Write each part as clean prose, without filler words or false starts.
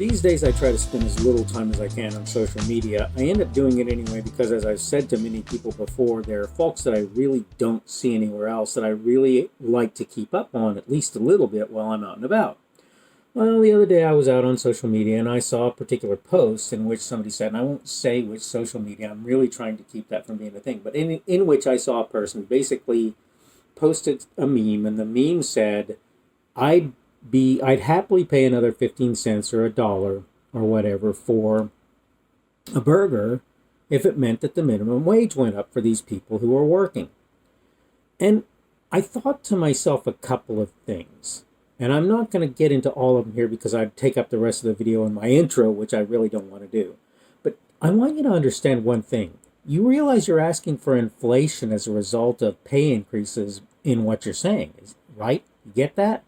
These days I try to spend as little time as I can on social media. I end up doing it anyway because, as I've said to many people before, there are folks that I really don't see anywhere else that I really like to keep up on at least a little bit while I'm out and about. Well, the other day I was out on social media and I saw a particular post in which somebody said, and I won't say which social media, I'm really trying to keep that from being a thing, but in which I saw a person basically posted a meme, and the meme said, I'd happily pay another 15 cents or a dollar or whatever for a burger if it meant that the minimum wage went up for these people who are working. And I thought to myself a couple of things. And I'm not going to get into all of them here because I'd take up the rest of the video in my intro, which I really don't want to do. But I want you to understand one thing. You realize you're asking for inflation as a result of pay increases in what you're saying, right? You get that?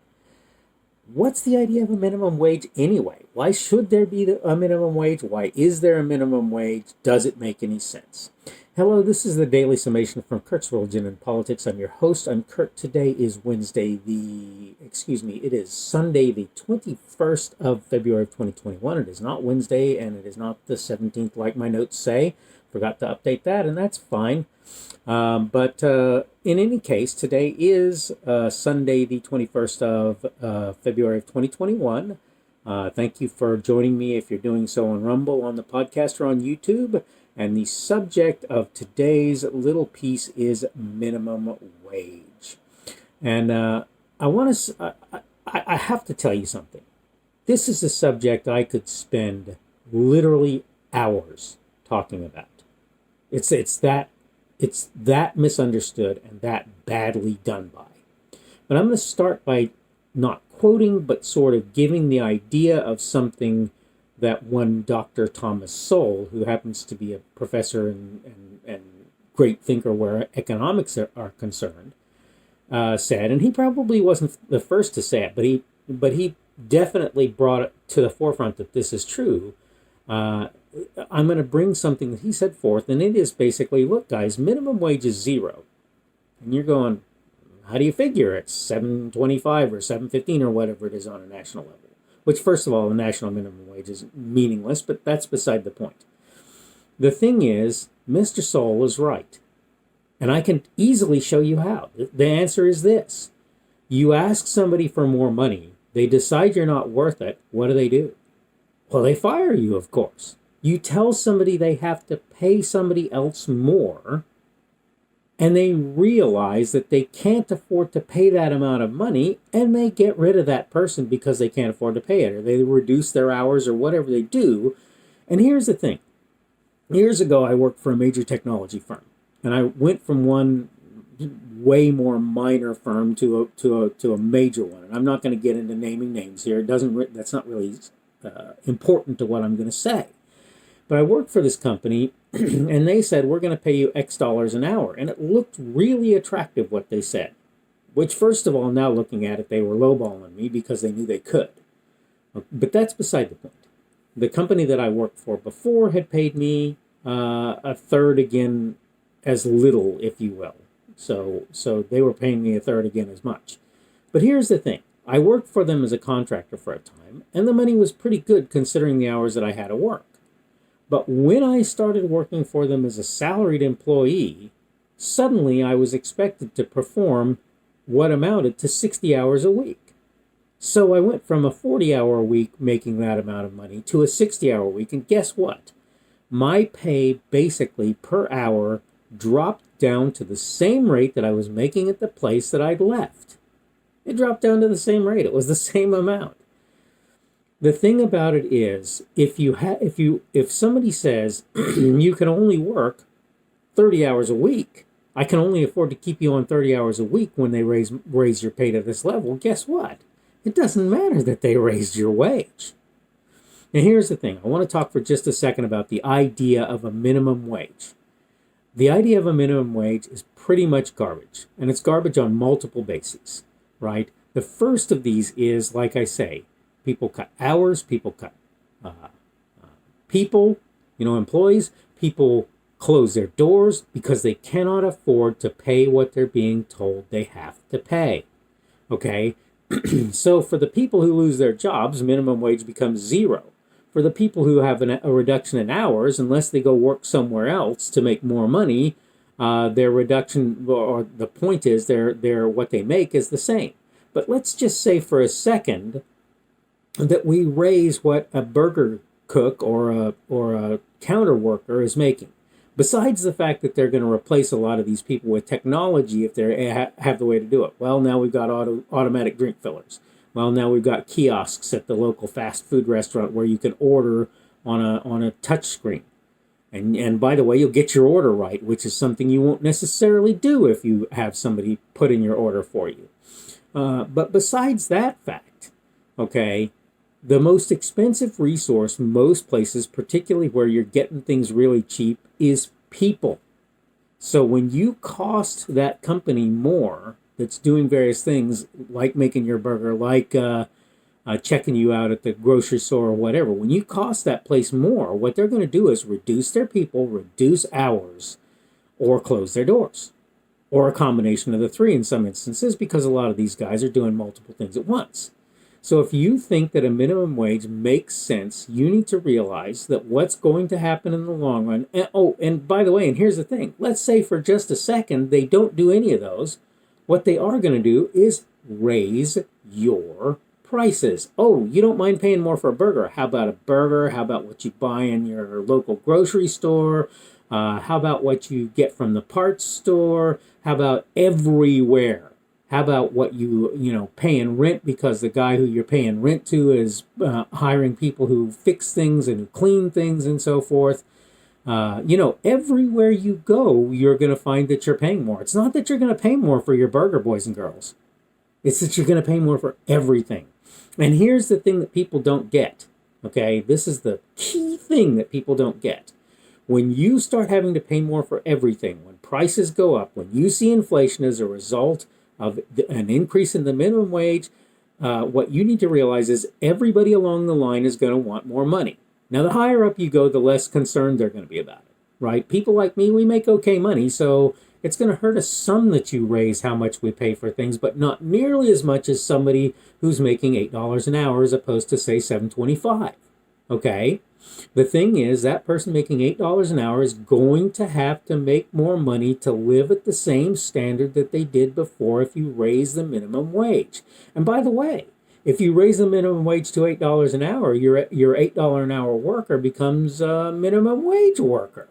What's the idea of a minimum wage anyway? Why should there be a minimum wage? Why is there a minimum wage? Does it make any sense? Hello, this is the Daily Summation from Kurt's Religion and Politics. I'm your host. I'm Kurt. Today is it is Sunday, the 21st of February of 2021. It is not Wednesday, and it is not the 17th like my notes say. Forgot to update that, and that's fine. But in any case, today is Sunday, the 21st of February of 2021. Thank you for joining me if you're doing so on Rumble, on the podcast, or on YouTube. And the subject of today's little piece is minimum wage. And I have to tell you something. This is a subject I could spend literally hours talking about. It's that misunderstood and that badly done by. But I'm going to start by not quoting, but sort of giving the idea of something that one Dr. Thomas Sowell, who happens to be a professor and great thinker where economics are concerned, said, and he probably wasn't the first to say it, but he definitely brought it to the forefront that this is true. I'm going to bring something that he set forth, and it is basically, look, guys, minimum wage is zero. And you're going, how do you figure it's $7.25 or $7.15 or whatever it is on a national level? Which, first of all, the national minimum wage is meaningless, but that's beside the point. The thing is, Mr. Sowell is right. And I can easily show you how. The answer is this. You ask somebody for more money, they decide you're not worth it, what do? Well, they fire you, of course. You tell somebody they have to pay somebody else more, and they realize that they can't afford to pay that amount of money, and they get rid of that person because they can't afford to pay it, or they reduce their hours or whatever they do. And here's the thing. Years ago, I worked for a major technology firm, and I went from one way more minor firm to a major one. And I'm not going to get into naming names here. That's not really important to what I'm going to say. But I worked for this company, and they said, we're going to pay you X dollars an hour. And it looked really attractive what they said, which, first of all, now looking at it, they were lowballing me because they knew they could. But that's beside the point. The company that I worked for before had paid me a third again as little, if you will. So they were paying me a third again as much. But here's the thing. I worked for them as a contractor for a time, and the money was pretty good considering the hours that I had to work. But when I started working for them as a salaried employee, suddenly I was expected to perform what amounted to 60 hours a week. So I went from a 40-hour week making that amount of money to a 60-hour week, and guess what? My pay basically per hour dropped down to the same rate that I was making at the place that I'd left. It dropped down to the same rate. It was the same amount. The thing about it is, if somebody says you can only work 30 hours a week, I can only afford to keep you on 30 hours a week when they raise your pay to this level, guess what? It doesn't matter that they raised your wage. Now here's the thing. I want to talk for just a second about the idea of a minimum wage. The idea of a minimum wage is pretty much garbage, and it's garbage on multiple bases, right? The first of these is, like I say, people cut hours, people cut employees, people close their doors because they cannot afford to pay what they're being told they have to pay. Okay? So for the people who lose their jobs, minimum wage becomes zero. For the people who have a reduction in hours, unless they go work somewhere else to make more money, their reduction, or the point is, their what they make is the same. But let's just say for a second that we raise what a burger cook or a counter worker is making. Besides the fact that they're going to replace a lot of these people with technology if they have the way to do it. Well, now we've got automatic drink fillers. Well, now we've got kiosks at the local fast food restaurant where you can order on a touch screen. And by the way, you'll get your order right, which is something you won't necessarily do if you have somebody put in your order for you. But besides that fact, okay, the most expensive resource most places, particularly where you're getting things really cheap, is people. So when you cost that company more that's doing various things, like making your burger, like checking you out at the grocery store or whatever, when you cost that place more, what they're going to do is reduce their people, reduce hours, or close their doors. Or a combination of the three in some instances, because a lot of these guys are doing multiple things at once. So if you think that a minimum wage makes sense, you need to realize that what's going to happen in the long run, and by the way, and here's the thing, let's say for just a second they don't do any of those, what they are going to do is raise your prices. Oh, you don't mind paying more for a burger. How about a burger? How about what you buy in your local grocery store? How about what you get from the parts store? How about everywhere? How about what you pay in rent, because the guy who you're paying rent to is hiring people who fix things and who clean things and so forth. Everywhere you go, you're going to find that you're paying more. It's not that you're going to pay more for your burger, boys and girls. It's that you're going to pay more for everything. And here's the thing that people don't get. Okay, this is the key thing that people don't get. When you start having to pay more for everything, when prices go up, when you see inflation as a result of an increase in the minimum wage, what you need to realize is everybody along the line is going to want more money. Now, the higher up you go, the less concerned they're going to be about it, right? People like me, we make okay money, so it's going to hurt us some that you raise how much we pay for things, but not nearly as much as somebody who's making $8 an hour as opposed to, say, $7.25, okay? The thing is, that person making $8 an hour is going to have to make more money to live at the same standard that they did before if you raise the minimum wage. And by the way, if you raise the minimum wage to $8 an hour, your $8 an hour worker becomes a minimum wage worker.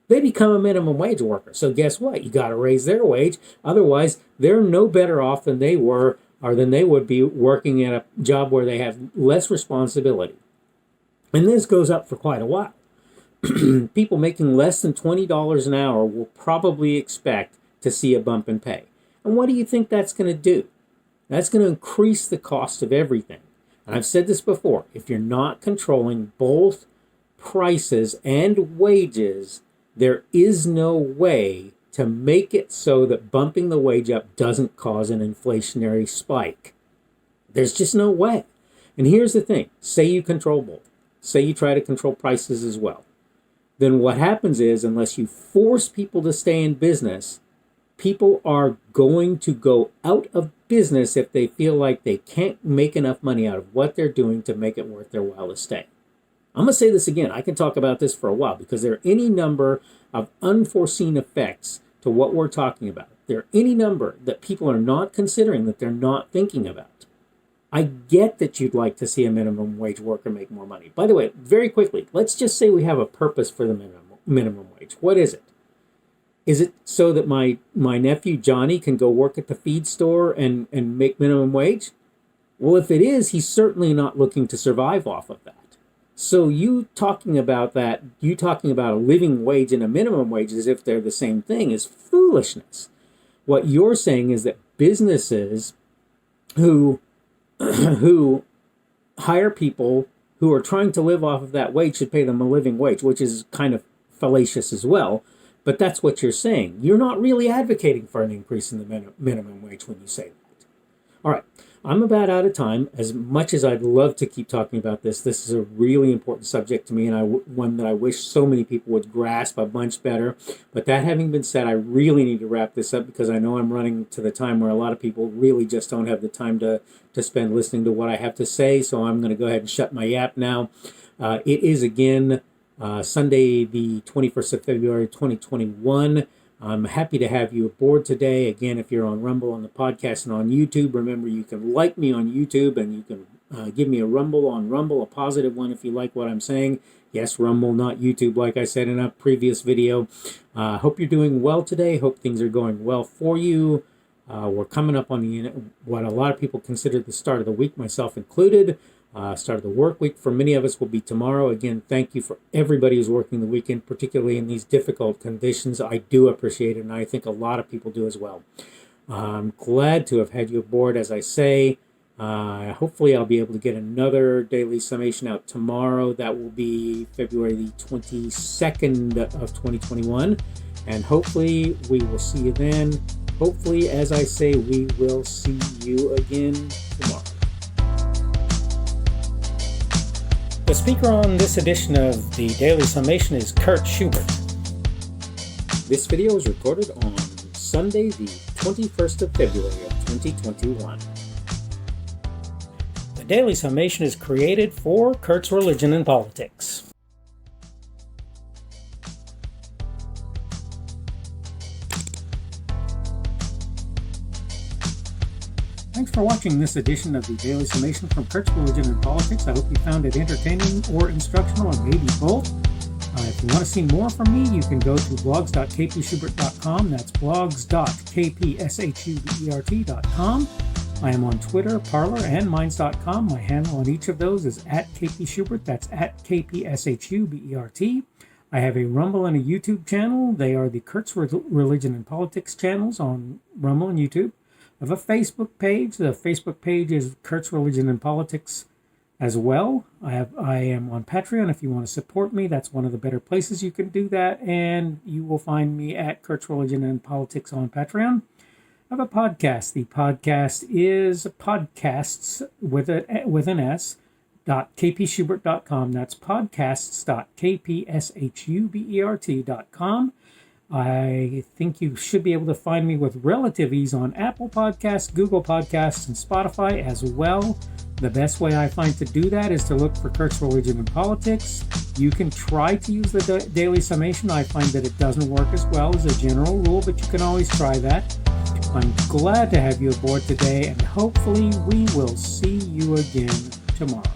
They become a minimum wage worker. So guess what? You got to raise their wage. Otherwise, they're no better off than they were, or than they would be working at a job where they have less responsibility. And this goes up for quite a while. People making less than $20 an hour will probably expect to see a bump in pay. And what do you think that's going to do? That's going to increase the cost of everything. And I've said this before, if you're not controlling both prices and wages, there is no way to make it so that bumping the wage up doesn't cause an inflationary spike. There's just no way. And here's the thing, say you control both. Say you try to control prices as well. Then what happens is, unless you force people to stay in business, people are going to go out of business if they feel like they can't make enough money out of what they're doing to make it worth their while to stay. I'm going to say this again. I can talk about this for a while because there are any number of unforeseen effects to what we're talking about. There are any number that people are not considering, that they're not thinking about. I get that you'd like to see a minimum wage worker make more money. By the way, very quickly, let's just say we have a purpose for the minimum wage. What is it? Is it so that my nephew Johnny can go work at the feed store and make minimum wage? Well, if it is, he's certainly not looking to survive off of that. So you talking about a living wage and a minimum wage as if they're the same thing is foolishness. What you're saying is that businesses who hire people who are trying to live off of that wage should pay them a living wage, which is kind of fallacious as well. But that's what you're saying. You're not really advocating for an increase in the minimum wage when you say that. All right, I'm about out of time. As much as I'd love to keep talking about this, this is a really important subject to me, and one that I wish so many people would grasp a bunch better. But that having been said, I really need to wrap this up because I know I'm running to the time where a lot of people really just don't have the time to spend listening to what I have to say. So I'm going to go ahead and shut my yap now. It is again Sunday, the 21st of February, 2021. I'm happy to have you aboard today. Again, if you're on Rumble, on the podcast, and on YouTube, remember you can like me on YouTube and you can give me a Rumble on Rumble, a positive one if you like what I'm saying. Yes, Rumble, not YouTube, like I said in a previous video. Hope you're doing well today. Hope things are going well for you. We're coming up on what a lot of people consider the start of the week, myself included. Start of the work week for many of us will be tomorrow. Again, thank you for everybody who's working the weekend, particularly in these difficult conditions. I do appreciate it, and I think a lot of people do as well. I'm glad to have had you aboard, as I say. Hopefully I'll be able to get another daily summation out tomorrow. That will be February the 22nd of 2021. And hopefully we will see you then. Hopefully, as I say, we will see you again tomorrow. The speaker on this edition of the Daily Summation is Kurt Schubert. This video was recorded on Sunday, the 21st of February of 2021. The Daily Summation is created for Kurt's Religion and Politics. Thanks for watching this edition of the Daily Summation from Kurt's Religion and Politics. I hope you found it entertaining or instructional, or maybe both. If you want to see more from me, you can go to blogs.kpschubert.com. That's blogs.kpschubert.com. I am on Twitter, Parler, and Minds.com. My handle on each of those is @kpschubert. That's @kpschubert. I have a Rumble and a YouTube channel. They are the Kurt's Religion and Politics channels on Rumble and YouTube. I have a Facebook page. The Facebook page is Kurt's Religion and Politics as well. I am on Patreon. If you want to support me, that's one of the better places you can do that. And you will find me at Kurt's Religion and Politics on Patreon. I have a podcast. The podcast is podcasts with an S. .kpschubert.com. That's podcasts.kpschubert.com. I think you should be able to find me with relative ease on Apple Podcasts, Google Podcasts, and Spotify as well. The best way I find to do that is to look for Kurt's Religion and Politics. You can try to use the Daily Summation. I find that it doesn't work as well as a general rule, but you can always try that. I'm glad to have you aboard today, and hopefully we will see you again tomorrow.